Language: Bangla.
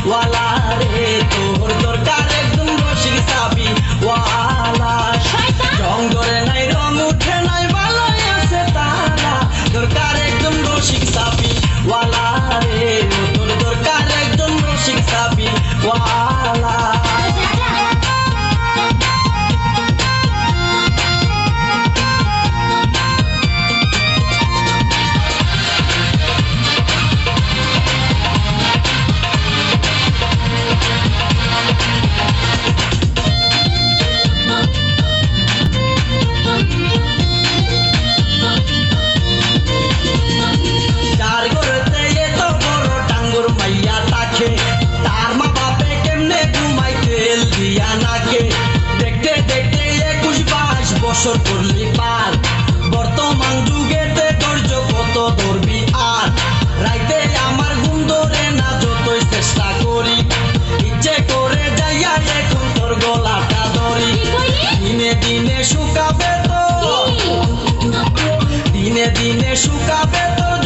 ওয়ালা রে তোর দরকার একদম রসিক চাবি ওয়ালা রং ধরে নাই রং উঠে নাই ভালোই আছে তারা দরকার একদম রসিক চাবি ওয়ালা রে তোর দরকার একদম রসিক চাবি ওয়ালা তার মা বাপে কেমনে ঘুমাই তেল দিয়া নাকে দেখতে দেখতে 21-22 বছর করলি পার বর্তমান যুগেতে ধৈর্য কত ধরবি আর রাইতে আমার ঘুম ধরে না যতই চেষ্টা করি ইচ্ছে করে যাইয়া এখন তোর গলাটা ধরি দিনে দিনে শুকাবে তো দিনে দিনে শুকাবে তোর